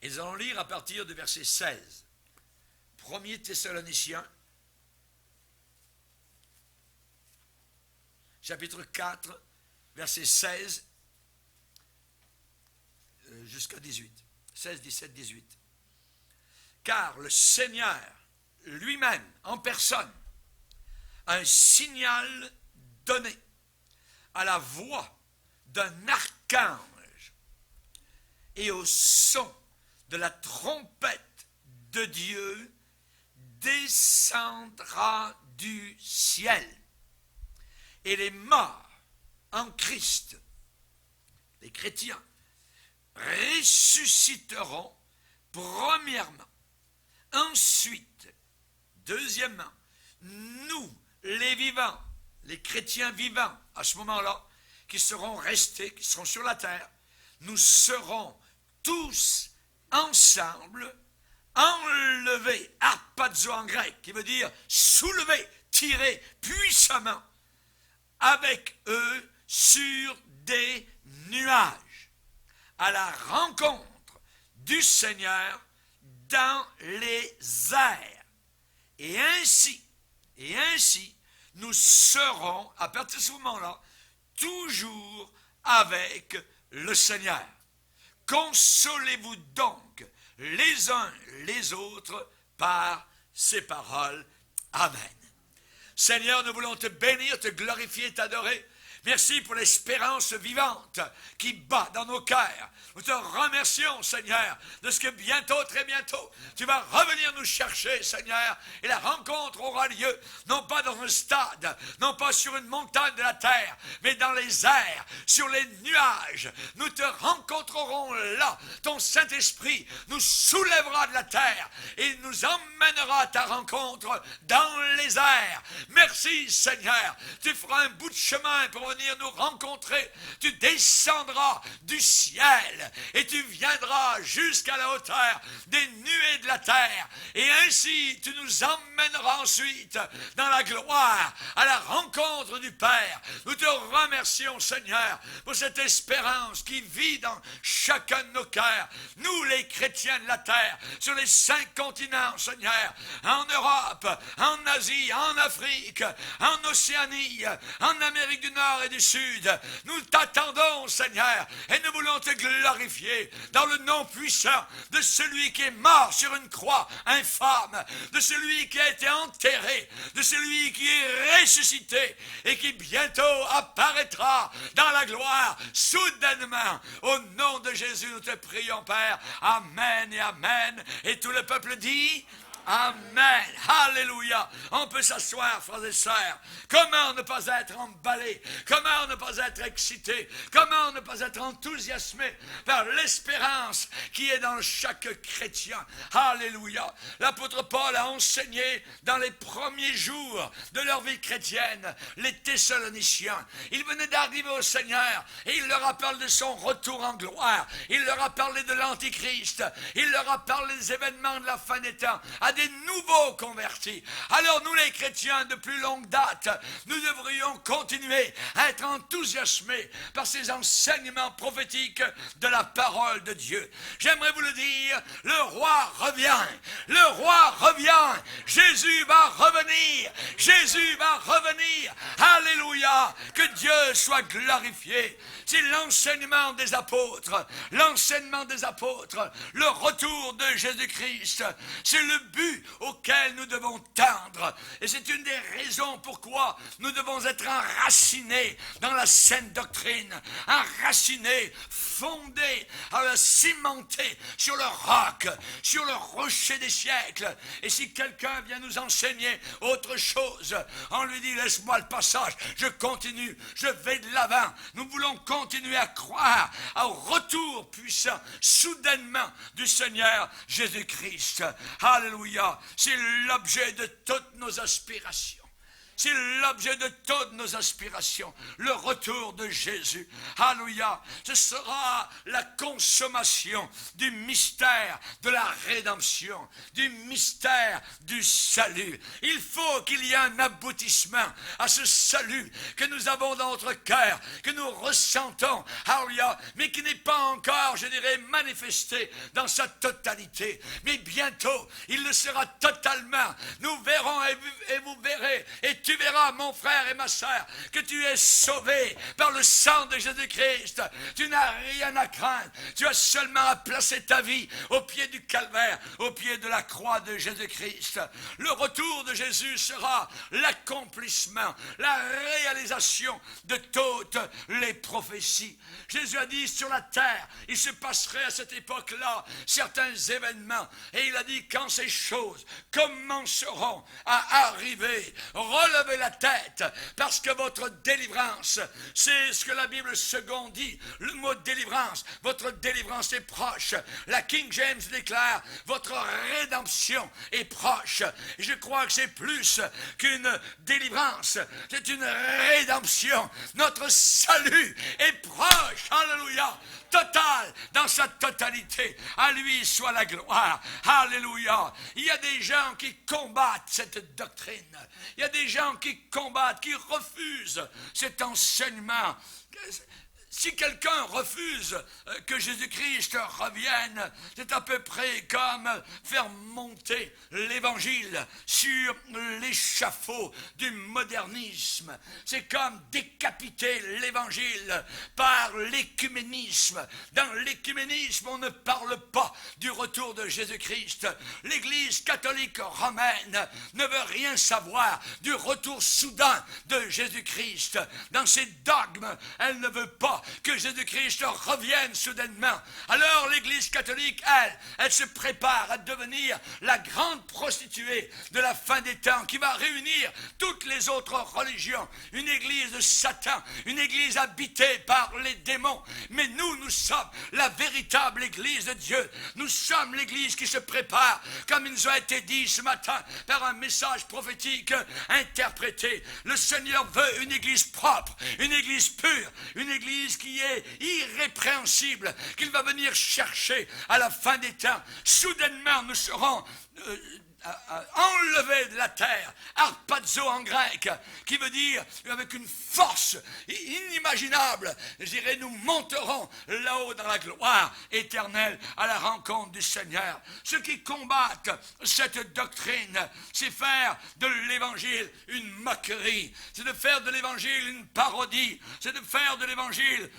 Et nous allons lire à partir du verset 16. 1er Thessaloniciens, chapitre 4, verset 16 jusqu'à 18. 16, 17, 18. Car le Seigneur lui-même, en personne, a un signal donné à la voix d'un archange et au son de la trompette de Dieu descendra du ciel. Et les morts en Christ, les chrétiens, ressusciteront premièrement. Ensuite, deuxièmement, nous, les vivants, les chrétiens vivants, à ce moment-là, qui seront restés, qui seront sur la terre, nous serons tous ensemble enlevés, harpazo en grec, qui veut dire soulever, tirer puissamment, avec eux sur des nuages, à la rencontre du Seigneur dans les airs. Et ainsi, nous serons, à partir de ce moment-là, toujours avec le Seigneur. Consolez-vous donc les uns les autres par ces paroles. Amen. Seigneur, nous voulons te bénir, te glorifier, t'adorer. Merci pour l'espérance vivante qui bat dans nos cœurs. Nous te remercions, Seigneur, de ce que bientôt, très bientôt, tu vas revenir nous chercher, Seigneur, et la rencontre aura lieu, non pas dans un stade, non pas sur une montagne de la terre, mais dans les airs, sur les nuages. Nous te rencontrerons là. Ton Saint-Esprit nous soulèvera de la terre et nous emmènera à ta rencontre dans les airs. Merci, Seigneur. Tu feras un bout de chemin pour venir nous rencontrer. Tu descendras du ciel et tu viendras jusqu'à la hauteur des nuées de la terre. Et ainsi, tu nous emmèneras ensuite dans la gloire, à la rencontre du Père. Nous te remercions, Seigneur, pour cette espérance qui vit dans chacun de nos cœurs. Nous, les chrétiens de la terre, sur les 5 continents, Seigneur, en Europe, en Asie, en Afrique, en Océanie, en Amérique du Nord et du Sud. Nous t'attendons, Seigneur, et nous voulons te glorifier dans le nom puissant de celui qui est mort sur une croix infâme, de celui qui a été enterré, de celui qui est ressuscité et qui bientôt apparaîtra dans la gloire soudainement. Au nom de Jésus, nous te prions, Père. Amen et amen. Et tout le peuple dit... Amen. Alléluia. On peut s'asseoir, frères et sœurs. Comment ne pas être emballé? Comment ne pas être excité? Comment ne pas être enthousiasmé par l'espérance qui est dans chaque chrétien? Alléluia. L'apôtre Paul a enseigné dans les premiers jours de leur vie chrétienne les Thessaloniciens. Il venait d'arriver au Seigneur et il leur a parlé de son retour en gloire. Il leur a parlé de l'Antichrist. Il leur a parlé des événements de la fin des temps à des nouveaux convertis. Alors nous les chrétiens de plus longue date, nous devrions continuer à être enthousiasmés par ces enseignements prophétiques de la parole de Dieu. J'aimerais vous le dire, le roi revient. Le roi revient. Jésus va revenir. Jésus va revenir. Alléluia. Que Dieu soit glorifié. C'est l'enseignement des apôtres. L'enseignement des apôtres. Le retour de Jésus-Christ. C'est le but auquel nous devons tendre. Et c'est une des raisons pourquoi nous devons être enracinés dans la saine doctrine, enracinés, fondés, cimentés sur le roc, sur le rocher des siècles. Et si quelqu'un vient nous enseigner autre chose, on lui dit: laisse-moi le passage, je continue, je vais de l'avant. Nous voulons continuer à croire au retour puissant, soudainement, du Seigneur Jésus-Christ. Alléluia. C'est l'objet de toutes nos aspirations. C'est l'objet de toutes nos aspirations. Le retour de Jésus. Alléluia. Ce sera la consommation du mystère de la rédemption, du mystère du salut. Il faut qu'il y ait un aboutissement à ce salut que nous avons dans notre cœur, que nous ressentons, alléluia, mais qui n'est pas encore, je dirais, manifesté dans sa totalité. Mais bientôt, il le sera totalement. Nous verrons et vous verrez, et tu verras, mon frère et ma sœur, que tu es sauvé par le sang de Jésus-Christ. Tu n'as rien à craindre. Tu as seulement à placer ta vie au pied du calvaire, au pied de la croix de Jésus-Christ. Le retour de Jésus sera l'accomplissement, la réalisation de toutes les prophéties. Jésus a dit sur la terre, il se passerait à cette époque-là certains événements. Et il a dit, quand ces choses commenceront à arriver, relevez la tête, parce que votre délivrance, c'est ce que la Bible seconde dit, le mot délivrance, votre délivrance est proche. La King James déclare, votre rédemption est proche. Et je crois que c'est plus qu'une délivrance, c'est une rédemption. Notre salut est proche, alléluia, total, dans sa totalité. À lui soit la gloire, alléluia. Il y a des gens qui combattent cette doctrine, il y a des gens qui combattent, qui refusent cet enseignement. Si quelqu'un refuse que Jésus-Christ revienne, c'est à peu près comme faire monter l'évangile sur l'échafaud du modernisme. C'est comme décapiter l'évangile par l'écuménisme. Dans l'écuménisme, on ne parle pas du retour de Jésus-Christ. L'Église catholique romaine ne veut rien savoir du retour soudain de Jésus-Christ. Dans ses dogmes, elle ne veut pas que Jésus-Christ revienne soudainement. Alors l'Église catholique, elle se prépare à devenir la grande prostituée de la fin des temps qui va réunir toutes les autres religions. Une église de Satan, une église habitée par les démons. Mais nous sommes la véritable église de Dieu. Nous sommes l'église qui se prépare, comme il nous a été dit ce matin par un message prophétique interprété. Le Seigneur veut une église propre, une église pure, une église qui est irrépréhensible, qu'il va venir chercher à la fin des temps. Soudainement, nous serons enlevés de la terre, harpazo en grec, qui veut dire avec une force inimaginable, je dirais, nous monterons là-haut dans la gloire éternelle à la rencontre du Seigneur. Ceux qui combattent cette doctrine, c'est faire de l'évangile une moquerie, c'est de faire de l'évangile une parodie, c'est de faire de l'évangile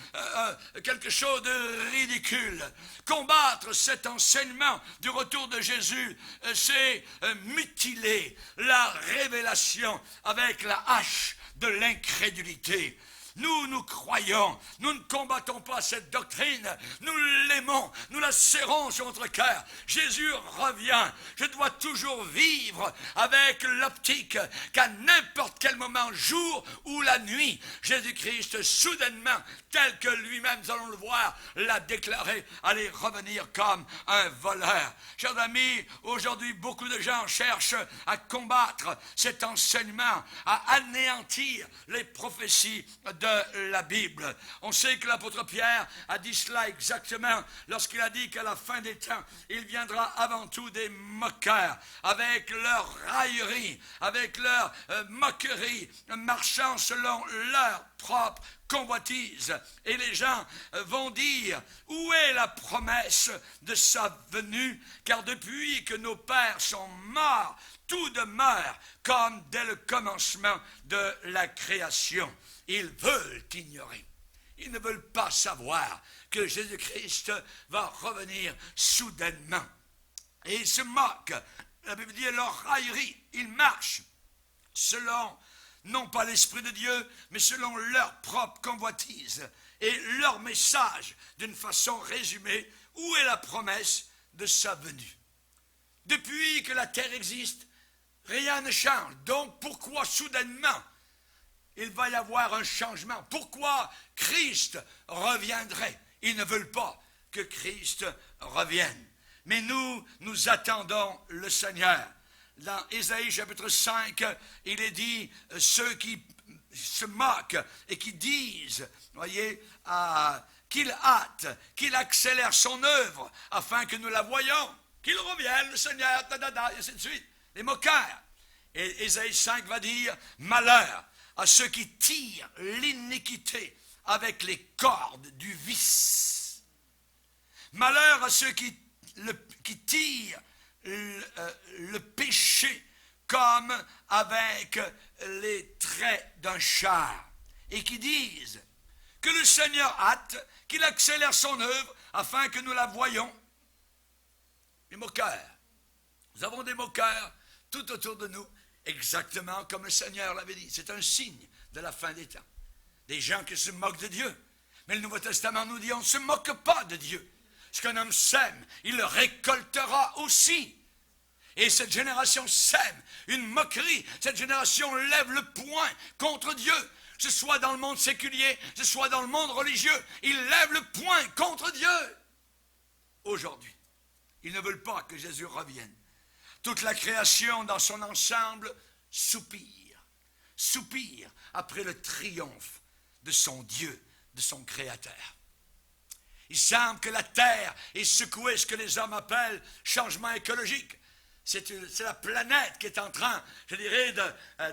quelque chose de ridicule. Combattre cet enseignement du retour de Jésus, c'est mutiler la révélation avec la hache de l'incrédulité. Nous croyons, nous ne combattons pas cette doctrine, nous l'aimons, nous la serrons sur notre cœur. Jésus revient, je dois toujours vivre avec l'optique qu'à n'importe quel moment, jour ou la nuit, Jésus-Christ soudainement, tel que lui-même, nous allons le voir, l'a déclaré, allait revenir comme un voleur. Chers amis, aujourd'hui beaucoup de gens cherchent à combattre cet enseignement, à anéantir les prophéties de la Bible. On sait que l'apôtre Pierre a dit cela exactement lorsqu'il a dit qu'à la fin des temps, il viendra avant tout des moqueurs, avec leur raillerie, avec leur moquerie, marchant selon leur propre convoitise. Et les gens vont dire, où est la promesse de sa venue? Car depuis que nos pères sont morts, tout demeure comme dès le commencement de la création. Ils veulent ignorer. Ils ne veulent pas savoir que Jésus-Christ va revenir soudainement. Et ils se moquent. La Bible dit leur raillerie. Ils marchent selon, non pas l'Esprit de Dieu, mais selon leur propre convoitise. Et leur message, d'une façon résumée, où est la promesse de sa venue? Depuis que la terre existe, rien ne change. Donc pourquoi soudainement il va y avoir un changement? Pourquoi Christ reviendrait? Ils ne veulent pas que Christ revienne. Mais nous attendons le Seigneur. dans Ésaïe chapitre 5, il est dit, ceux qui se moquent et qui disent, voyez, qu'il hâte, qu'il accélère son œuvre, afin que nous la voyions, qu'il revienne, le Seigneur, et ainsi de suite, les moqueurs. Et Ésaïe 5 va dire, malheur à ceux qui tirent l'iniquité avec les cordes du vice. Malheur à ceux qui tirent le péché comme avec les traits d'un char et qui disent que le Seigneur hâte, qu'il accélère son œuvre afin que nous la voyions. Les moqueurs. Nous avons des moqueurs tout autour de nous, exactement comme le Seigneur l'avait dit. C'est un signe de la fin des temps. Des gens qui se moquent de Dieu. Mais le Nouveau Testament nous dit, on ne se moque pas de Dieu. Ce qu'un homme sème, il le récoltera aussi. Et cette génération sème une moquerie. Cette génération lève le poing contre Dieu. Que ce soit dans le monde séculier, que ce soit dans le monde religieux, ils lèvent le poing contre Dieu. Aujourd'hui, ils ne veulent pas que Jésus revienne. Toute la création dans son ensemble soupire après le triomphe de son Dieu, de son Créateur. Il semble que la terre est secouée, ce que les hommes appellent changement écologique. C'est la planète qui est en train, je dirais,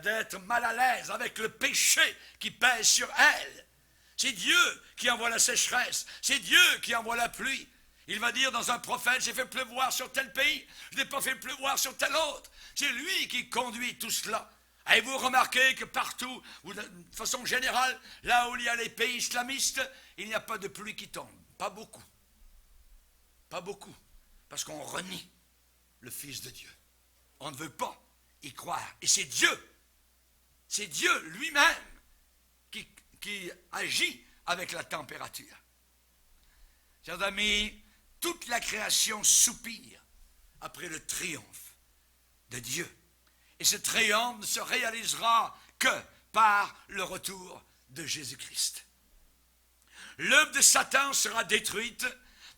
d'être mal à l'aise avec le péché qui pèse sur elle. C'est Dieu qui envoie la sécheresse, c'est Dieu qui envoie la pluie. Il va dire dans un prophète, j'ai fait pleuvoir sur tel pays, je n'ai pas fait pleuvoir sur tel autre. C'est lui qui conduit tout cela. Avez-vous remarqué que partout, ou de façon générale, là où il y a les pays islamistes, il n'y a pas de pluie qui tombe. Pas beaucoup. Pas beaucoup. Parce qu'on renie le Fils de Dieu. On ne veut pas y croire. Et c'est Dieu lui-même qui agit avec la température. Chers amis, toute la création soupire après le triomphe de Dieu. Et ce triomphe ne se réalisera que par le retour de Jésus-Christ. L'œuvre de Satan sera détruite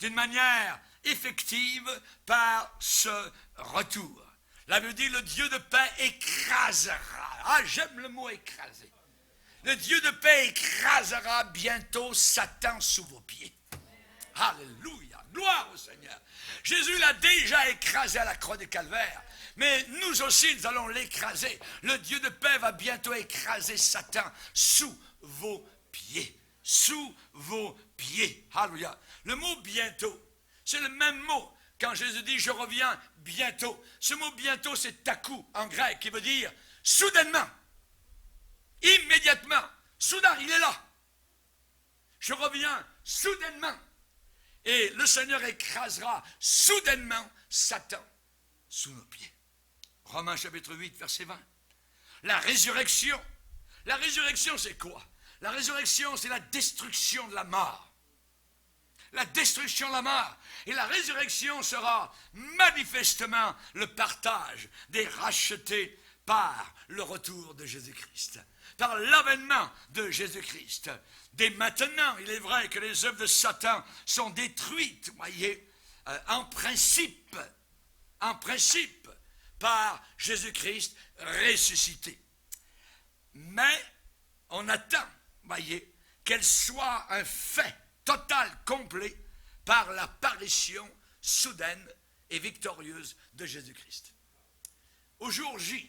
d'une manière effective par ce retour. La Bible dit, le Dieu de paix écrasera. Ah, j'aime le mot écraser. Le Dieu de paix écrasera bientôt Satan sous vos pieds. Alléluia, gloire au Seigneur. Jésus l'a déjà écrasé à la croix du Calvaire, mais nous aussi nous allons l'écraser. Le Dieu de paix va bientôt écraser Satan sous vos pieds. Sous vos pieds. Alléluia. Le mot bientôt, c'est le même mot quand Jésus dit je reviens bientôt. Ce mot bientôt, c'est takou en grec qui veut dire soudainement, immédiatement, soudain, il est là. Je reviens soudainement. Et le Seigneur écrasera soudainement Satan sous nos pieds. Romains chapitre 8, verset 20. La résurrection. La résurrection, c'est quoi? La résurrection, c'est la destruction de la mort. La destruction de la mort. Et la résurrection sera manifestement le partage des rachetés par le retour de Jésus-Christ, par l'avènement de Jésus-Christ. Dès maintenant, il est vrai que les œuvres de Satan sont détruites, voyez, en principe, par Jésus-Christ ressuscité. Mais on attend, voyez, qu'elle soit un fait total, complet, par l'apparition soudaine et victorieuse de Jésus-Christ. Au jour J,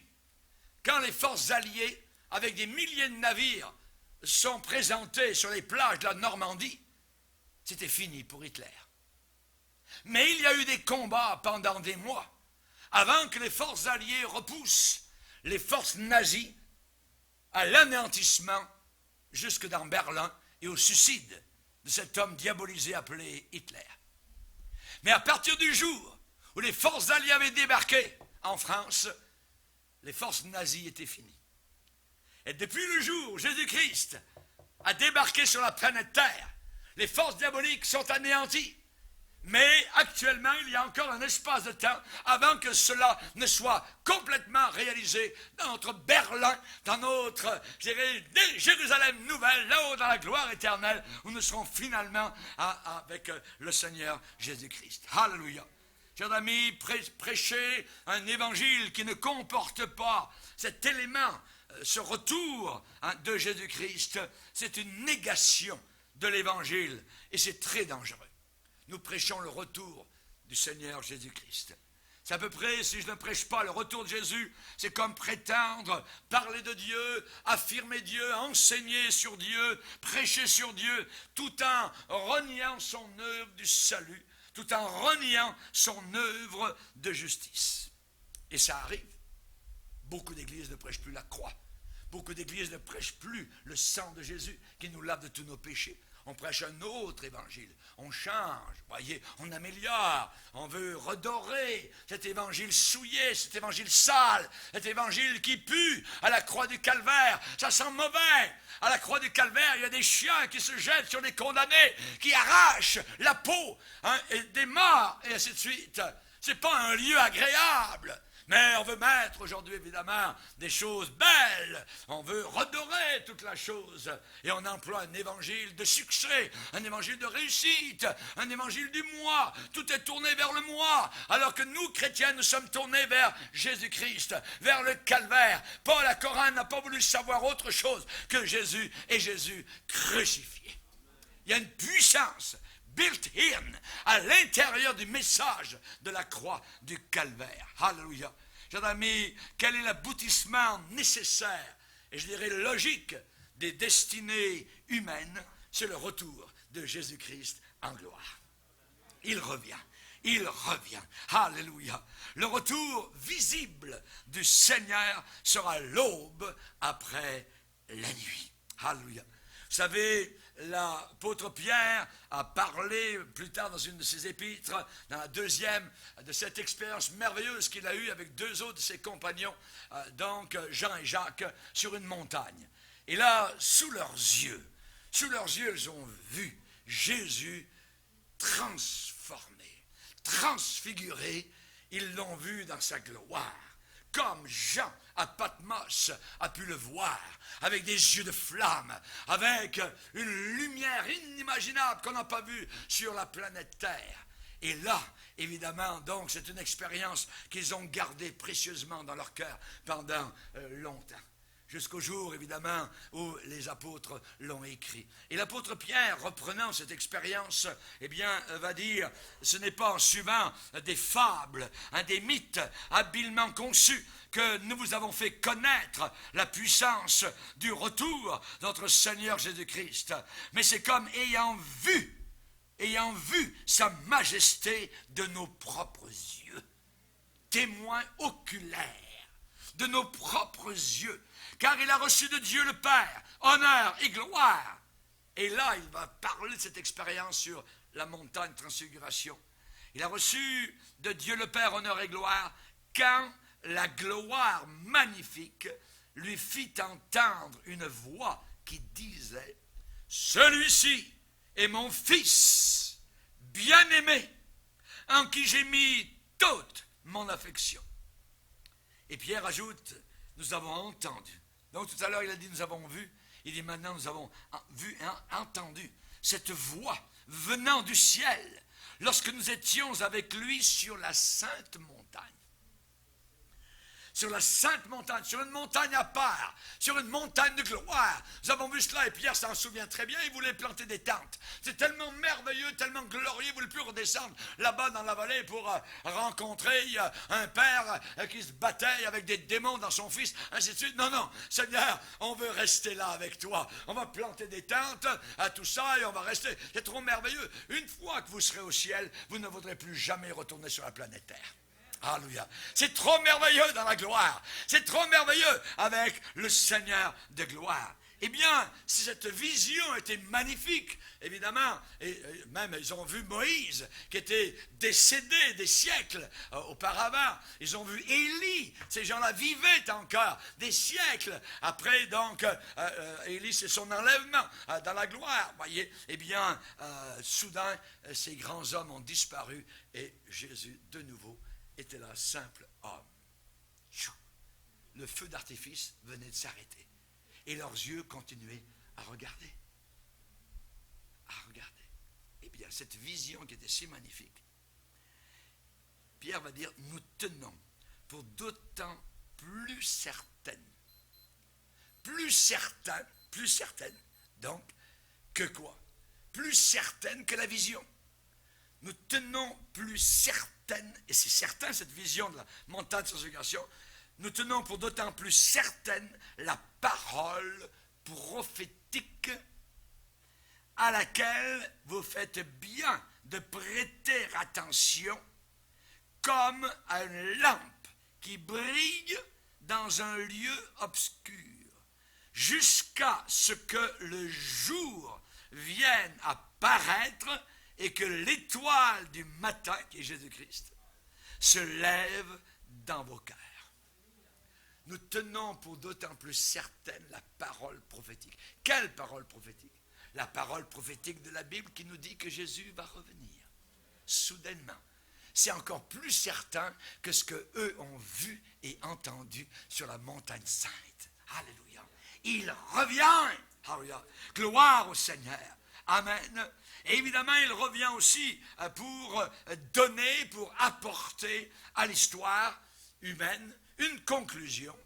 quand les forces alliées, avec des milliers de navires, sont présentées sur les plages de la Normandie, c'était fini pour Hitler. Mais il y a eu des combats pendant des mois, avant que les forces alliées repoussent les forces nazies à l'anéantissement jusque dans Berlin et au suicide de cet homme diabolisé appelé Hitler. Mais à partir du jour où les forces alliées avaient débarqué en France, les forces nazies étaient finies. Et depuis le jour où Jésus-Christ a débarqué sur la planète Terre, les forces diaboliques sont anéanties. Mais actuellement, il y a encore un espace de temps avant que cela ne soit complètement réalisé dans notre Berlin, dans notre, je dirais, Jérusalem nouvelle, là-haut dans la gloire éternelle, où nous serons finalement avec le Seigneur Jésus-Christ. Alléluia. chers amis, prêcher un évangile qui ne comporte pas cet élément, ce retour de Jésus-Christ, c'est une négation de l'évangile et c'est très dangereux. Nous prêchons le retour du Seigneur Jésus-Christ. C'est à peu près, si je ne prêche pas le retour de Jésus, c'est comme prétendre parler de Dieu, affirmer Dieu, enseigner sur Dieu, prêcher sur Dieu, tout en reniant son œuvre du salut, tout en reniant son œuvre de justice. Et ça arrive. Beaucoup d'églises ne prêchent plus la croix. Beaucoup d'églises ne prêchent plus le sang de Jésus qui nous lave de tous nos péchés. On prêche un autre évangile, on change, voyez, on améliore, on veut redorer cet évangile souillé, cet évangile sale, cet évangile qui pue à la croix du calvaire, ça sent mauvais. À la croix du calvaire, il y a des chiens qui se jettent sur les condamnés, qui arrachent la peau et des morts, et ainsi de suite. C'est pas un lieu agréable. Mais on veut mettre aujourd'hui, évidemment, des choses belles. On veut redorer toute la chose. Et on emploie un évangile de succès, un évangile de réussite, un évangile du moi. Tout est tourné vers le moi. Alors que nous, chrétiens, nous sommes tournés vers Jésus-Christ, vers le calvaire. Paul à Corinthe n'a pas voulu savoir autre chose que Jésus et Jésus crucifié. Il y a une puissance built-in à l'intérieur du message de la croix du calvaire. Alléluia. Chers amis, quel est l'aboutissement nécessaire et je dirais logique des destinées humaines? C'est le retour de Jésus-Christ en gloire. Il revient. Il revient. Alléluia. Le retour visible du Seigneur sera l'aube après la nuit. Alléluia. Vous savez, l'apôtre Pierre a parlé plus tard dans une de ses épîtres, dans la deuxième, de cette expérience merveilleuse qu'il a eue avec deux autres de ses compagnons, donc Jean et Jacques, sur une montagne. Et là, sous leurs yeux, ils ont vu Jésus transformé, transfiguré. Ils l'ont vu dans sa gloire. Comme Jean à Patmos a pu le voir, avec des yeux de flamme, avec une lumière inimaginable qu'on n'a pas vue sur la planète Terre. Et là, évidemment, donc, c'est une expérience qu'ils ont gardée précieusement dans leur cœur pendant longtemps. Jusqu'au jour, évidemment, où les apôtres l'ont écrit. Et l'apôtre Pierre, reprenant cette expérience, eh bien, va dire, ce n'est pas en suivant des fables, des mythes habilement conçus que nous vous avons fait connaître la puissance du retour de notre Seigneur Jésus-Christ. Mais c'est comme ayant vu sa majesté de nos propres yeux, témoins oculaires de nos propres yeux, car il a reçu de Dieu le Père honneur et gloire. Et là, il va parler de cette expérience sur la montagne Transfiguration. Il a reçu de Dieu le Père honneur et gloire quand la gloire magnifique lui fit entendre une voix qui disait « Celui-ci est mon Fils bien-aimé, en qui j'ai mis toute mon affection. » Et Pierre ajoute « Nous avons entendu ». Donc tout à l'heure il a dit « Nous avons vu ». Il dit maintenant nous avons vu et entendu cette voix venant du ciel lorsque nous étions avec lui sur la sainte montagne. Sur la sainte montagne, sur une montagne à part, sur une montagne de gloire. Nous avons vu cela et Pierre s'en souvient très bien, il voulait planter des tentes. C'est tellement merveilleux, tellement glorieux, il ne voulait plus redescendre là-bas dans la vallée pour rencontrer un père qui se battait avec des démons dans son fils, ainsi de suite. Non, non, Seigneur, on veut rester là avec toi. On va planter des tentes à tout ça et on va rester. C'est trop merveilleux. Une fois que vous serez au ciel, vous ne voudrez plus jamais retourner sur la planète Terre. Alléluia. C'est trop merveilleux dans la gloire. C'est trop merveilleux avec le Seigneur de gloire. Eh bien, si cette vision était magnifique, évidemment, et même ils ont vu Moïse, qui était décédé des siècles auparavant. Ils ont vu Élie, ces gens-là vivaient encore des siècles après, donc, Élie, c'est son enlèvement dans la gloire, voyez. Eh bien, soudain, ces grands hommes ont disparu et Jésus, de nouveau, était là, simple homme. Le feu d'artifice venait de s'arrêter. Et leurs yeux continuaient à regarder. À regarder. Eh bien, cette vision qui était si magnifique Pierre va dire, nous tenons pour d'autant plus certaines. Plus certaines, donc, que quoi? Plus certaines que la vision. Nous tenons plus certaines, et c'est certain cette vision de la montagne de transfiguration, nous tenons pour d'autant plus certaine la parole prophétique à laquelle vous faites bien de prêter attention comme à une lampe qui brille dans un lieu obscur, jusqu'à ce que le jour vienne à paraître et que l'étoile du matin, qui est Jésus-Christ, se lève dans vos cœurs. Nous tenons pour d'autant plus certaine la parole prophétique. Quelle parole prophétique? La parole prophétique de la Bible qui nous dit que Jésus va revenir soudainement. C'est encore plus certain que ce qu'eux ont vu et entendu sur la montagne sainte. Alléluia. Il revient. Alléluia. Gloire au Seigneur. Amen. Et évidemment, il revient aussi pour donner, pour apporter à l'histoire humaine une conclusion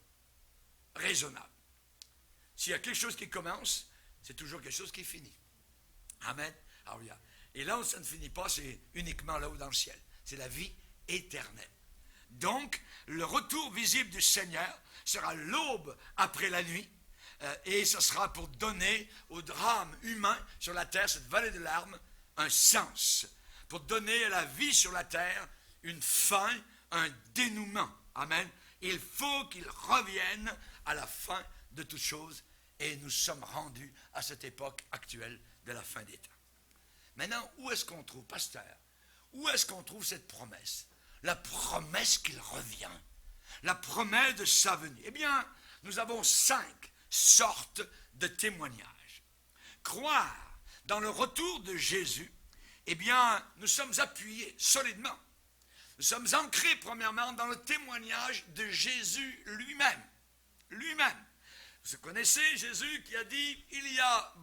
raisonnable. S'il y a quelque chose qui commence, c'est toujours quelque chose qui finit. Amen. Alléluia. Et là où ça ne finit pas, c'est uniquement là-haut dans le ciel. C'est la vie éternelle. Donc, le retour visible du Seigneur sera l'aube après la nuit, et ce sera pour donner au drame humain sur la terre, cette vallée de larmes, un sens, pour donner à la vie sur la terre une fin, un dénouement. Amen. Il faut qu'il revienne à la fin de toutes choses, et nous sommes rendus à cette époque actuelle de la fin des temps. Maintenant, où est-ce qu'on trouve, pasteur, où est-ce qu'on trouve cette promesse? La promesse qu'il revient, la promesse de sa venue. Eh bien, nous avons 5 sortes de témoignages. Croire dans le retour de Jésus, eh bien, nous sommes appuyés solidement. Nous sommes ancrés, premièrement, dans le témoignage de Jésus lui-même. Lui-même. Vous connaissez Jésus qui a dit, il y a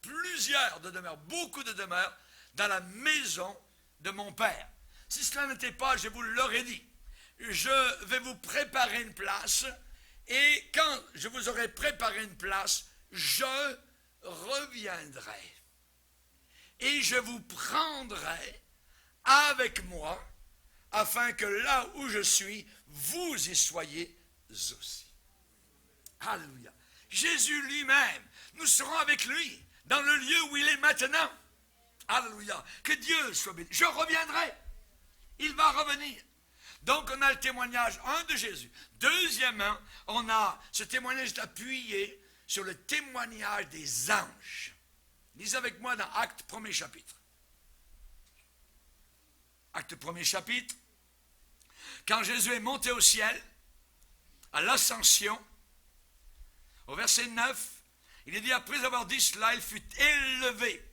plusieurs de demeures, beaucoup de demeures, dans la maison de mon Père. Si cela n'était pas, je vous l'aurais dit. Je vais vous préparer une place, et quand je vous aurai préparé une place, je reviendrai. Et je vous prendrai avec moi, afin que là où je suis, vous y soyez aussi. Alléluia. Jésus lui-même, nous serons avec lui, dans le lieu où il est maintenant. Alléluia. Que Dieu soit béni. Je reviendrai. Il va revenir. Donc, on a le témoignage, de Jésus. Deuxièmement, on a ce témoignage appuyé sur le témoignage des anges. Lisez avec moi dans Actes 1er chapitre. Actes 1er chapitre. Quand Jésus est monté au ciel, à l'ascension, au verset 9, il est dit, après avoir dit cela, il fut élevé,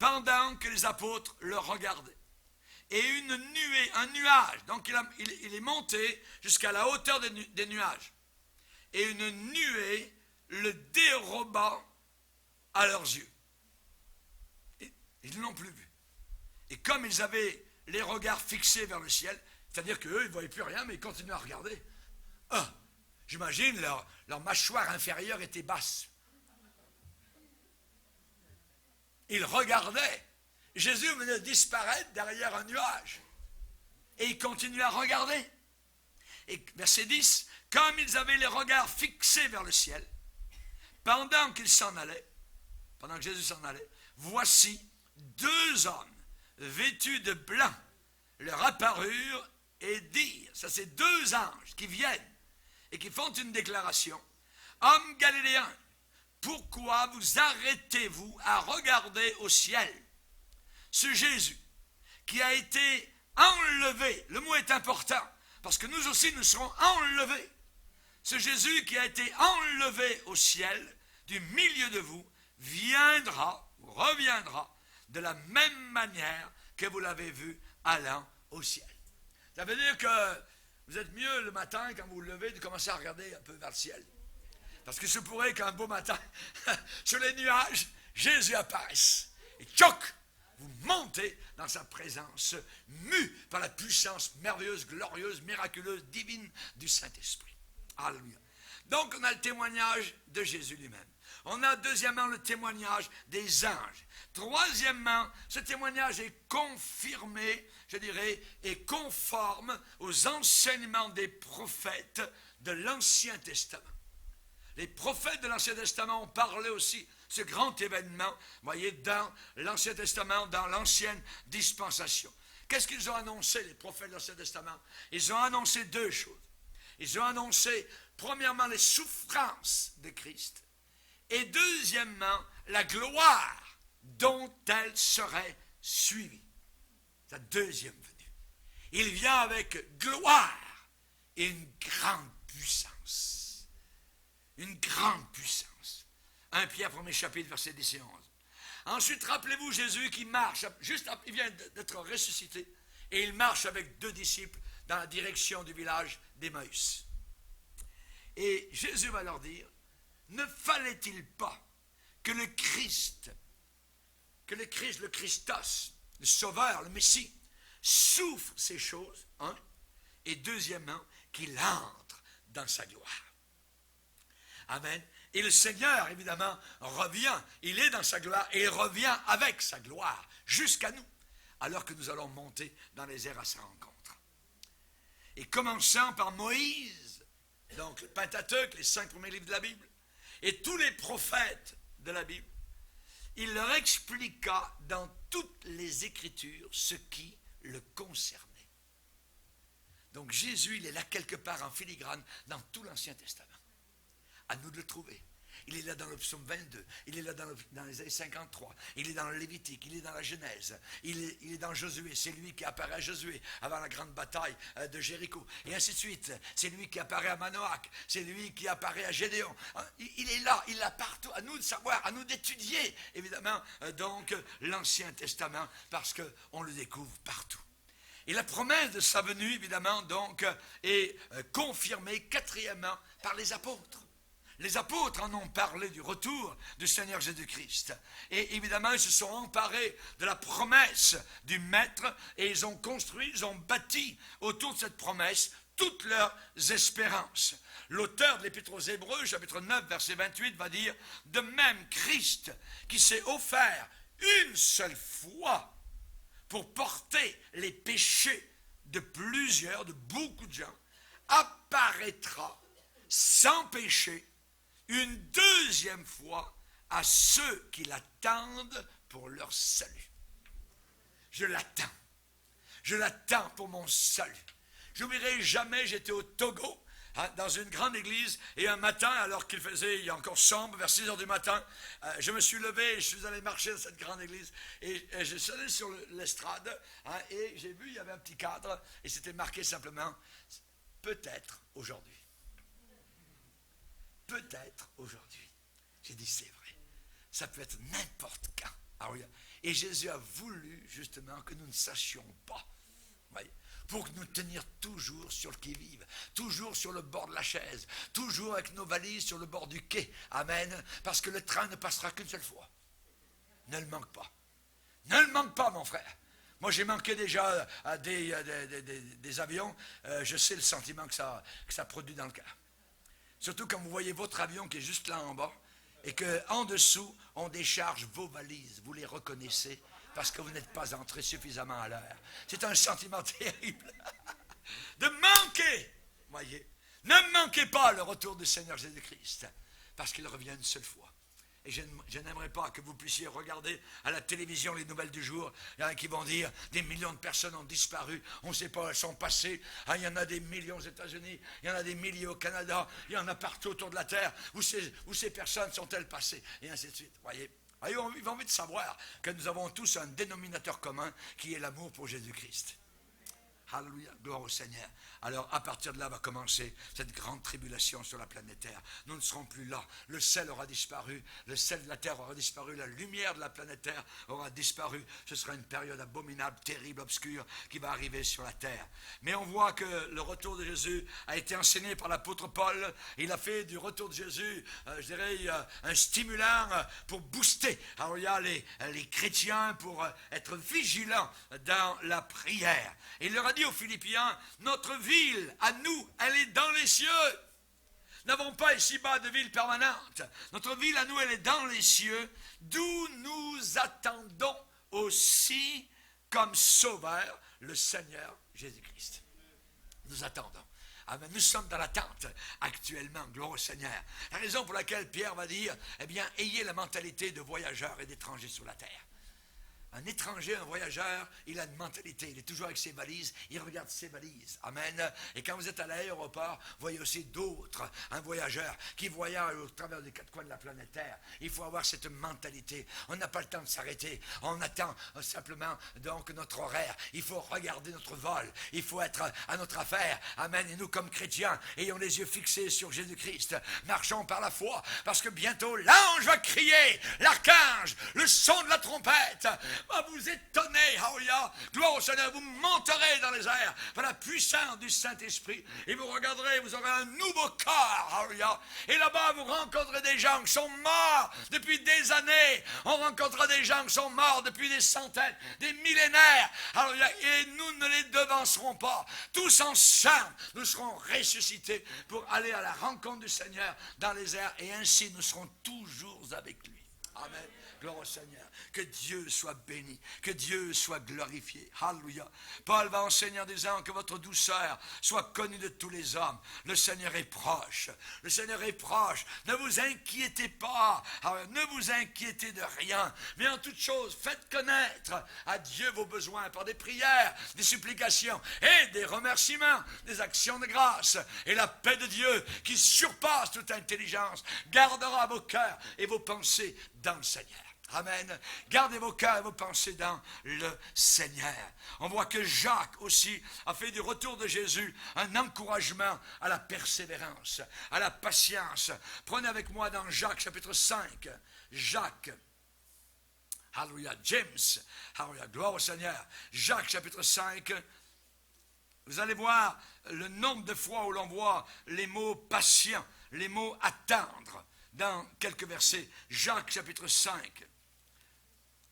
pendant que les apôtres le regardaient. Et une nuée, un nuage, donc il est monté jusqu'à la hauteur des nuages. Et une nuée le déroba à leurs yeux. Et ils ne l'ont plus vu. Et comme ils avaient les regards fixés vers le ciel, c'est-à-dire qu'eux, ils ne voyaient plus rien, mais ils continuaient à regarder. J'imagine, leur mâchoire inférieure était basse. Ils regardaient. Jésus venait de disparaître derrière un nuage. Et ils continuaient à regarder. Et verset 10, comme ils avaient les regards fixés vers le ciel, pendant qu'ils s'en allaient, pendant que Jésus s'en allait, voici 2 hommes vêtus de blanc leur apparurent et dirent, ça c'est 2 anges qui viennent et qui font une déclaration, hommes galiléens, pourquoi vous arrêtez-vous à regarder au ciel ce Jésus qui a été enlevé, le mot est important, parce que nous aussi nous serons enlevés, ce Jésus qui a été enlevé au ciel du milieu de vous, viendra, ou reviendra, de la même manière que vous l'avez vu allant au ciel. Ça veut dire que vous êtes mieux le matin, quand vous vous levez, de commencer à regarder un peu vers le ciel. Parce que se pourrait qu'un beau matin, sur les nuages, Jésus apparaisse. Et tchoc, vous montez dans sa présence, mus par la puissance merveilleuse, glorieuse, miraculeuse, divine du Saint-Esprit. Alléluia. Donc on a le témoignage de Jésus lui-même. On a deuxièmement le témoignage des anges. Troisièmement, ce témoignage est confirmé, je dirais, et conforme aux enseignements des prophètes de l'Ancien Testament. Les prophètes de l'Ancien Testament ont parlé aussi de ce grand événement, vous voyez, dans l'Ancien Testament, dans l'ancienne dispensation. Qu'est-ce qu'ils ont annoncé, les prophètes de l'Ancien Testament? Ils ont annoncé deux choses. Ils ont annoncé, premièrement, les souffrances de Christ, et deuxièmement, la gloire dont elle serait suivie. Sa deuxième venue. Il vient avec gloire et une grande puissance. Une grande puissance. 1 Pierre, 1er chapitre, versets 10 et 11. Ensuite, rappelez-vous Jésus qui marche, il vient d'être ressuscité, et il marche avec deux disciples dans la direction du village d'Emmaüs. Et Jésus va leur dire, ne fallait-il pas que le Christ, le Christos, le Sauveur, le Messie, souffre ces choses, hein, et deuxièmement, qu'il entre dans sa gloire. Amen. Et le Seigneur, évidemment, revient, il est dans sa gloire, et il revient avec sa gloire jusqu'à nous, alors que nous allons monter dans les airs à sa rencontre. Et commençant par Moïse, donc le Pentateuque, les 5 premiers livres de la Bible, et tous les prophètes de la Bible, il leur expliqua dans toutes les Écritures ce qui le concernait. Donc Jésus, il est là quelque part en filigrane dans tout l'Ancien Testament. À nous de le trouver. Il est là dans le psaume 22, il est là dans Ésaïe 53, il est dans le Lévitique, il est dans la Genèse, il est dans Josué, c'est lui qui apparaît à Josué avant la grande bataille de Jéricho, et ainsi de suite. C'est lui qui apparaît à Manoach, c'est lui qui apparaît à Gédéon. Il est là, il est là partout, à nous de savoir, à nous d'étudier, évidemment, donc l'Ancien Testament, parce qu'on le découvre partout. Et la promesse de sa venue, évidemment, donc, est confirmée, quatrièmement, par les apôtres. Les apôtres en ont parlé du retour du Seigneur Jésus-Christ. Et évidemment, ils se sont emparés de la promesse du Maître et ils ont construit, ils ont bâti autour de cette promesse toutes leurs espérances. L'auteur de l'Épître aux Hébreux, chapitre 9, verset 28, va dire « De même, Christ, qui s'est offert une seule fois pour porter les péchés de plusieurs, de beaucoup de gens, apparaîtra sans péché une deuxième fois à ceux qui l'attendent pour leur salut. » Je l'attends. Je l'attends pour mon salut. Je n'oublierai jamais, j'étais au Togo, dans une grande église, et un matin, alors qu'il faisait, il y a encore sombre, vers 6 heures du matin, je me suis levé et je suis allé marcher dans cette grande église, et je suis allé sur l'estrade, et j'ai vu, il y avait un petit cadre, et c'était marqué simplement, peut-être aujourd'hui. Peut-être aujourd'hui. J'ai dit, c'est vrai. Ça peut être n'importe quand. Ah oui. Et Jésus a voulu, justement, que nous ne sachions pas. Voyez, pour nous tenir toujours sur le qui-vive, toujours sur le bord de la chaise, toujours avec nos valises sur le bord du quai. Amen. Parce que le train ne passera qu'une seule fois. Ne le manque pas. Ne le manque pas, mon frère. Moi, j'ai manqué déjà à des avions. Je sais le sentiment que ça produit dans le cœur. Surtout quand vous voyez votre avion qui est juste là en bas et qu'en dessous, on décharge vos valises. Vous les reconnaissez parce que vous n'êtes pas entré suffisamment à l'heure. C'est un sentiment terrible de manquer. Voyez, ne manquez pas le retour du Seigneur Jésus-Christ parce qu'il revient une seule fois. Et je n'aimerais pas que vous puissiez regarder à la télévision les nouvelles du jour. Il y en a qui vont dire des millions de personnes ont disparu. On ne sait pas où elles sont passées. Il y en a des millions aux États-Unis. Il y en a des milliers au Canada. Il y en a partout autour de la terre. Où ces personnes sont-elles passées? Et ainsi de suite. Voyez, ils ont envie de savoir que nous avons tous un dénominateur commun qui est l'amour pour Jésus-Christ. Alléluia, gloire au Seigneur. Alors, à partir de là va commencer cette grande tribulation sur la planète Terre. Nous ne serons plus là. Le sel aura disparu. Le sel de la Terre aura disparu. La lumière de la planète Terre aura disparu. Ce sera une période abominable, terrible, obscure qui va arriver sur la Terre. Mais on voit que le retour de Jésus a été enseigné par l'apôtre Paul. Il a fait du retour de Jésus, je dirais, un stimulant pour booster les chrétiens, pour être vigilants dans la prière. Et il leur a dit aux Philippiens, notre ville, à nous, elle est dans les cieux. Nous n'avons pas ici-bas de ville permanente. Notre ville, à nous, elle est dans les cieux, d'où nous attendons aussi comme sauveur le Seigneur Jésus-Christ. Nous attendons. Amen. Nous sommes dans l'attente actuellement, gloire au Seigneur. La raison pour laquelle Pierre va dire, eh bien, ayez la mentalité de voyageurs et d'étrangers sur la terre. Un étranger, un voyageur, il a une mentalité. Il est toujours avec ses valises. Il regarde ses valises. Amen. Et quand vous êtes à l'aéroport, vous voyez aussi d'autres, un voyageur qui voyage au travers des quatre coins de la planète Terre. Il faut avoir cette mentalité. On n'a pas le temps de s'arrêter. On attend simplement donc notre horaire. Il faut regarder notre vol. Il faut être à notre affaire. Amen. Et nous, comme chrétiens, ayons les yeux fixés sur Jésus-Christ. Marchons par la foi, parce que bientôt l'ange va crier, l'archange, le son de la trompette va vous étonner, hallelujah, gloire au Seigneur, vous monterez dans les airs par la puissance du Saint-Esprit et vous regarderez, vous aurez un nouveau corps, hallelujah, et là-bas vous rencontrez des gens qui sont morts depuis des années, on rencontrera des gens qui sont morts depuis des centaines, des millénaires, hallelujah, et nous ne les devancerons pas, tous ensemble nous serons ressuscités pour aller à la rencontre du Seigneur dans les airs et ainsi nous serons toujours avec lui. Amen. Gloire au Seigneur. Que Dieu soit béni. Que Dieu soit glorifié. Alléluia. Paul va enseigner en disant que votre douceur soit connue de tous les hommes. Le Seigneur est proche. Le Seigneur est proche. Ne vous inquiétez pas. Ne vous inquiétez de rien. Mais en toute chose, faites connaître à Dieu vos besoins par des prières, des supplications et des remerciements, des actions de grâce. Et la paix de Dieu qui surpasse toute intelligence gardera vos cœurs et vos pensées dans le Seigneur. Amen. Gardez vos cœurs et vos pensées dans le Seigneur. On voit que Jacques aussi a fait du retour de Jésus un encouragement à la persévérance, à la patience. Prenez avec moi dans Jacques chapitre 5. Jacques. Alléluia. James. Alléluia. Gloire au Seigneur. Jacques chapitre 5. Vous allez voir le nombre de fois où l'on voit les mots patient, les mots attendre dans quelques versets. Jacques chapitre 5.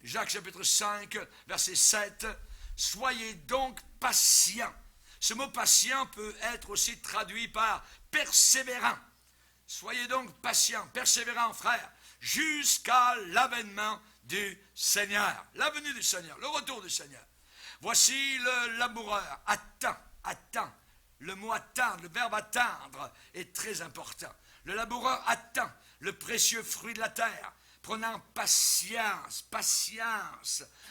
Jacques chapitre 5, verset 7. Soyez donc patients. Ce mot patient peut être aussi traduit par persévérant. Soyez donc patients, persévérants, frères, jusqu'à l'avènement du Seigneur. La venue du Seigneur, le retour du Seigneur. Voici le laboureur. Attend. Le mot attendre, le verbe attendre est très important. Le laboureur attend le précieux fruit de la terre, prenant patience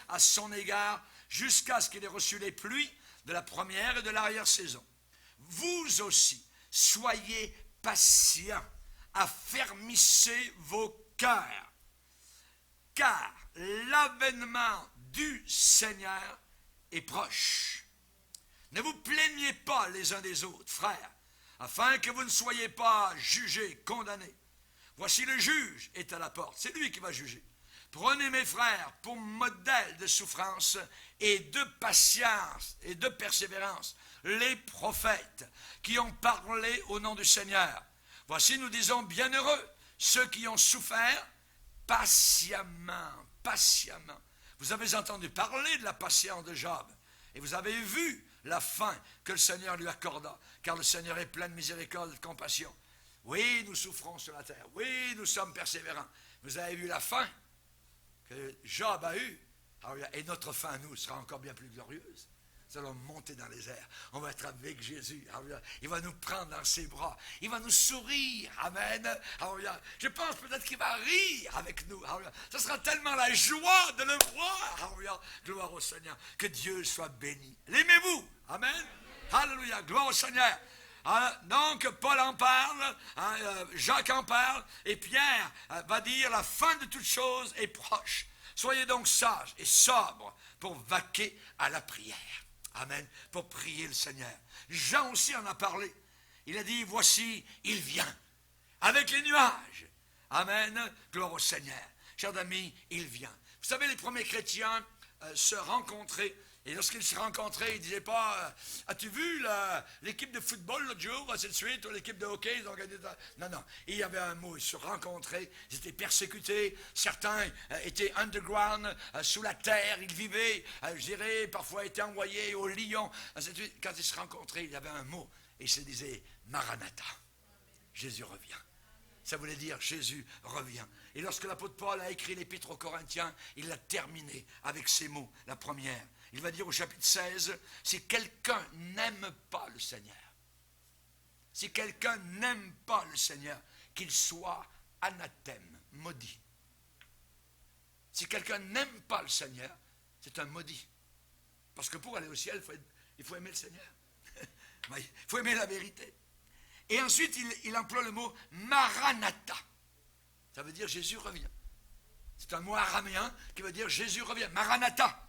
à son égard, jusqu'à ce qu'il ait reçu les pluies de la première et de l'arrière-saison. Vous aussi, soyez patients, affermissez vos cœurs, car l'avènement du Seigneur est proche. Ne vous plaignez pas les uns des autres, frères, afin que vous ne soyez pas jugés, condamnés. Voici le juge est à la porte, c'est lui qui va juger. Prenez mes frères pour modèle de souffrance et de patience et de persévérance les prophètes qui ont parlé au nom du Seigneur. Voici, nous disons, bienheureux ceux qui ont souffert patiemment. Vous avez entendu parler de la patience de Job et vous avez vu la fin que le Seigneur lui accorda, car le Seigneur est plein de miséricorde et de compassion. Oui, nous souffrons sur la terre. Oui, nous sommes persévérants. Vous avez vu la fin que Job a eue. Et notre fin, nous, sera encore bien plus glorieuse. Nous allons monter dans les airs. On va être avec Jésus. Il va nous prendre dans ses bras. Il va nous sourire. Amen. Je pense peut-être qu'il va rire avec nous. Ce sera tellement la joie de le voir. Gloire au Seigneur. Que Dieu soit béni. L'aimez-vous. Amen. Alléluia. Gloire au Seigneur. Donc, Paul en parle, Jacques en parle, et Pierre va dire la fin de toute chose est proche. Soyez donc sages et sobres pour vaquer à la prière. Amen. Pour prier le Seigneur. Jean aussi en a parlé. Il a dit, voici, il vient. Avec les nuages. Amen. Gloire au Seigneur. Chers amis, il vient. Vous savez, les premiers chrétiens se rencontraient. Et lorsqu'ils se rencontraient, ils ne disaient pas, as-tu vu l'équipe de football l'autre jour, ainsi de suite, ou l'équipe de hockey, ils ont gagné. Non, non. Il y avait un mot, ils se rencontraient, ils étaient persécutés. Certains étaient underground, sous la terre, ils vivaient, je dirais, parfois étaient envoyés au lion, ainsi de suite. Quand ils se rencontraient, il y avait un mot, et ils se disaient, Maranatha, Jésus revient. Ça voulait dire Jésus revient. Et lorsque l'apôtre Paul a écrit l'épître aux Corinthiens, il l'a terminé avec ces mots, la première. Il va dire au chapitre 16, si quelqu'un n'aime pas le Seigneur, si quelqu'un n'aime pas le Seigneur, qu'il soit anathème, maudit. Si quelqu'un n'aime pas le Seigneur, c'est un maudit. Parce que pour aller au ciel, il faut aimer le Seigneur. Il faut aimer la vérité. Et ensuite, il emploie le mot Maranatha. Ça veut dire Jésus revient. C'est un mot araméen qui veut dire Jésus revient. Maranatha.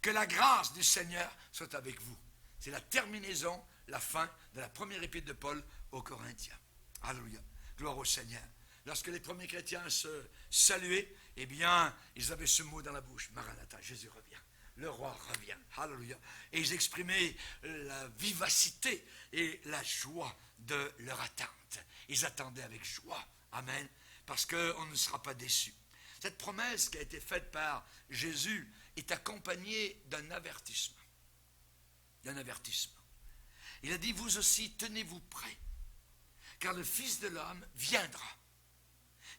Que la grâce du Seigneur soit avec vous. C'est la terminaison, la fin de la première épître de Paul aux Corinthiens. Alléluia. Gloire au Seigneur. Lorsque les premiers chrétiens se saluaient, eh bien, ils avaient ce mot dans la bouche. Maranatha, Jésus revient. Le roi revient. Alléluia. Et ils exprimaient la vivacité et la joie de leur attente. Ils attendaient avec joie. Amen. Parce qu'on ne sera pas déçus. Cette promesse qui a été faite par Jésus est accompagnée d'un avertissement. D'un avertissement. Il a dit, vous aussi, tenez-vous prêts, car le Fils de l'homme viendra.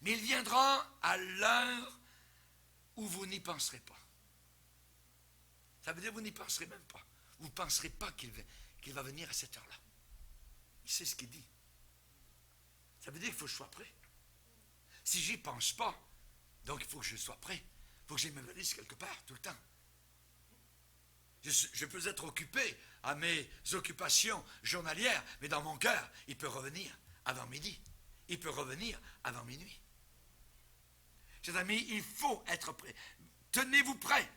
Mais il viendra à l'heure où vous n'y penserez pas. Ça veut dire que vous n'y penserez même pas. Vous ne penserez pas qu'il va venir à cette heure-là. Il sait ce qu'il dit. Ça veut dire qu'il faut que je sois prêt. Si j'y pense pas, donc il faut que je sois prêt. Il faut que j'ai mes valises quelque part, tout le temps. Je peux être occupé à mes occupations journalières, mais dans mon cœur, il peut revenir avant midi. Il peut revenir avant minuit. Chers amis, il faut être prêt. Tenez-vous prêts,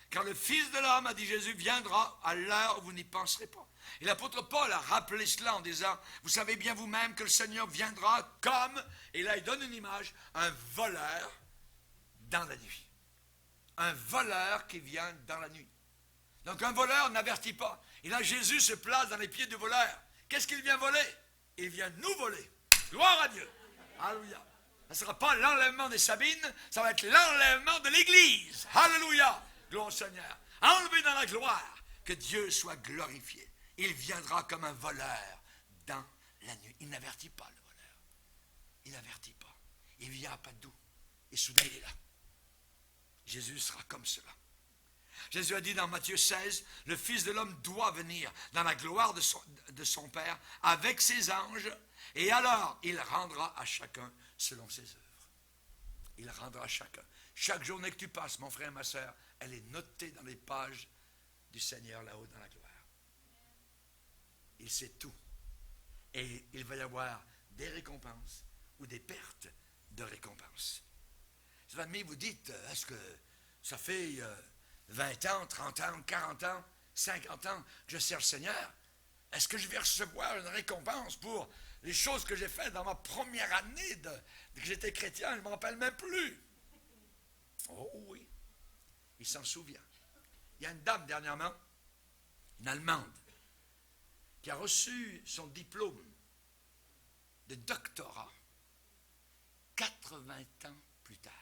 car le Fils de l'homme, a dit Jésus, viendra à l'heure où vous n'y penserez pas. Et l'apôtre Paul a rappelé cela en disant, vous savez bien vous-même que le Seigneur viendra comme, et là il donne une image, un voleur dans la nuit. Un voleur qui vient dans la nuit. Donc un voleur n'avertit pas. Et là Jésus se place dans les pieds du voleur. Qu'est-ce qu'il vient voler? Il vient nous voler. Gloire à Dieu. Alléluia. Ce ne sera pas l'enlèvement des Sabines, ça va être l'enlèvement de l'Église. Alléluia. Gloire au Seigneur. Enlevé dans la gloire. Que Dieu soit glorifié. Il viendra comme un voleur dans la nuit. Il n'avertit pas le voleur. Il n'avertit pas. Il vient à pas de doux. Et soudain il est là. Jésus sera comme cela. Jésus a dit dans Matthieu 16, le Fils de l'homme doit venir dans la gloire de son Père avec ses anges, et alors il rendra à chacun selon ses œuvres. Il rendra à chacun. Chaque journée que tu passes, mon frère et ma soeur, elle est notée dans les pages du Seigneur là-haut dans la gloire. Il sait tout. Et il va y avoir des récompenses ou des pertes de récompenses. Chers amis, vous dites, est-ce que ça fait 20 ans, 30 ans, 40 ans, 50 ans que je sers le Seigneur? Est-ce que je vais recevoir une récompense pour les choses que j'ai faites dans ma première année que j'étais chrétien? Je ne m'en rappelle même plus. Oh oui, il s'en souvient. Il y a une dame dernièrement, une Allemande, qui a reçu son diplôme de doctorat 80 ans plus tard.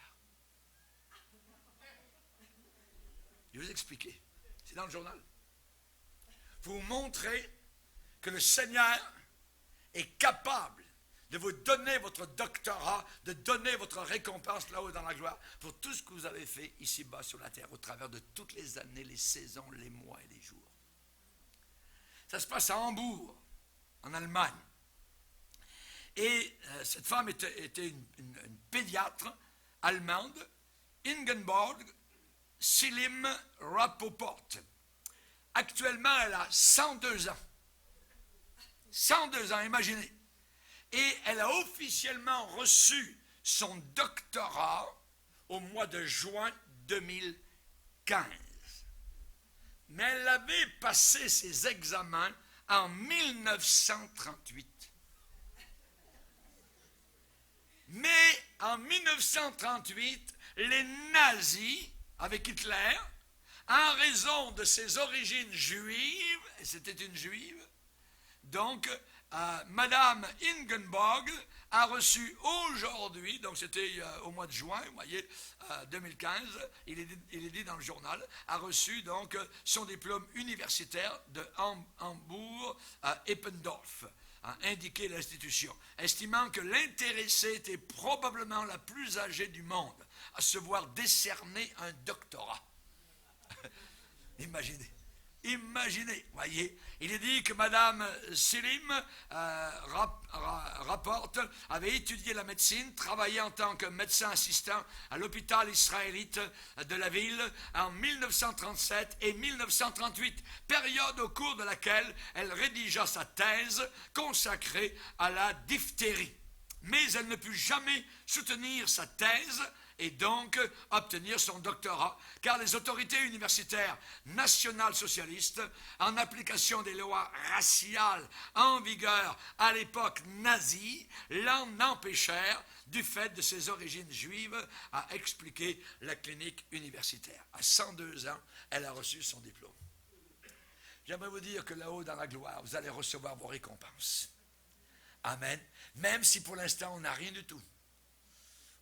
Je vais vous expliquer. C'est dans le journal. Vous montrez que le Seigneur est capable de vous donner votre doctorat, de donner votre récompense là-haut dans la gloire pour tout ce que vous avez fait ici-bas sur la terre au travers de toutes les années, les saisons, les mois et les jours. Ça se passe à Hambourg, en Allemagne. Et cette femme était une pédiatre allemande, Ingeborg Silim Rapoport. Actuellement, elle a 102 ans. 102 ans, imaginez. Et elle a officiellement reçu son doctorat au mois de juin 2015. mais elle avait passé ses examens en 1938. Mais en 1938, les nazis, avec Hitler, en raison de ses origines juives, et c'était une juive, donc Madame Ingeborg a reçu aujourd'hui, donc c'était au mois de juin, vous voyez, 2015, il est dit dans le journal, a reçu donc son diplôme universitaire de Hambourg-Eppendorf, a indiqué l'institution, estimant que l'intéressée était probablement la plus âgée du monde à se voir décerner un doctorat. Imaginez, voyez, il est dit que Madame Selim rapporte, avait étudié la médecine, travaillé en tant que médecin assistant à l'hôpital israélite de la ville en 1937 et 1938, période au cours de laquelle elle rédigea sa thèse consacrée à la diphtérie. Mais elle ne put jamais soutenir sa thèse et donc obtenir son doctorat, car les autorités universitaires nationales socialistes, en application des lois raciales en vigueur à l'époque nazie, l'en empêchèrent, du fait de ses origines juives, à expliquer la clinique universitaire. À 102 ans, elle a reçu son diplôme. J'aimerais vous dire que là-haut, dans la gloire, vous allez recevoir vos récompenses. Amen. Même si pour l'instant, on n'a rien du tout.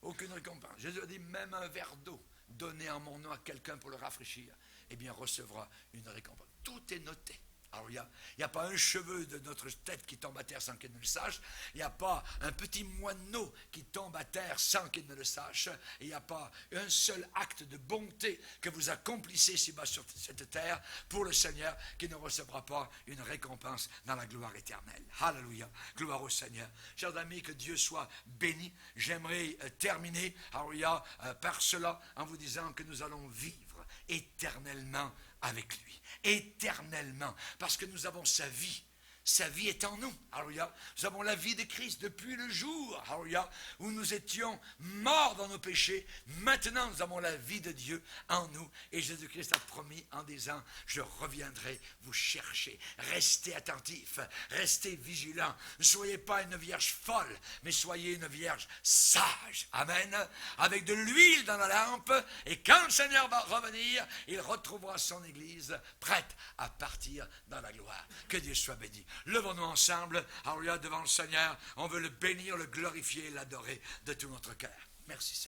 Aucune récompense. Jésus a dit, même un verre d'eau donné en mon nom à quelqu'un pour le rafraîchir, eh bien, recevra une récompense. Tout est noté. Alors, il n'y a pas un cheveu de notre tête qui tombe à terre sans qu'il ne le sache. Il n'y a pas un petit moineau qui tombe à terre sans qu'il ne le sache. Il n'y a pas un seul acte de bonté que vous accomplissez ici-bas sur cette terre pour le Seigneur qui ne recevra pas une récompense dans la gloire éternelle. Alléluia. Gloire au Seigneur. Chers amis, que Dieu soit béni. J'aimerais terminer, alléluia, par cela en vous disant que nous allons vivre éternellement avec lui. Éternellement, parce que nous avons sa vie. Sa vie est en nous. Alléluia. Nous avons la vie de Christ depuis le jour, alléluia, où nous étions morts dans nos péchés. Maintenant, nous avons la vie de Dieu en nous. Et Jésus-Christ a promis en disant, je reviendrai vous chercher. Restez attentifs, restez vigilants. Ne soyez pas une vierge folle, mais soyez une vierge sage. Amen. Avec de l'huile dans la lampe. Et quand le Seigneur va revenir, il retrouvera son Église prête à partir dans la gloire. Que Dieu soit béni. Levons-nous ensemble, alléluia, devant le Seigneur. On veut le bénir, le glorifier, l'adorer de tout notre cœur. Merci Seigneur.